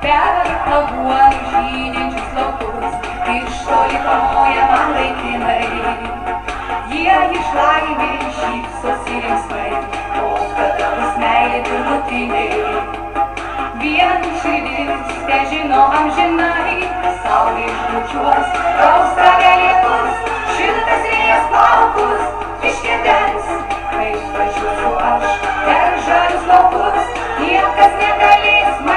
Per aguonų žydinčius laukus, iš toli pamoja man vaikinai. Jie iš laimės šypsosi linksmai, o kada bus meilė pirmutinė. Vien širdis težino amžinai, saulė išbučiuos, gaus tave lietus, šiltas vėjas plaukus iškedens. Kai važiuosiu aš per žalius laukus, niekas negalės man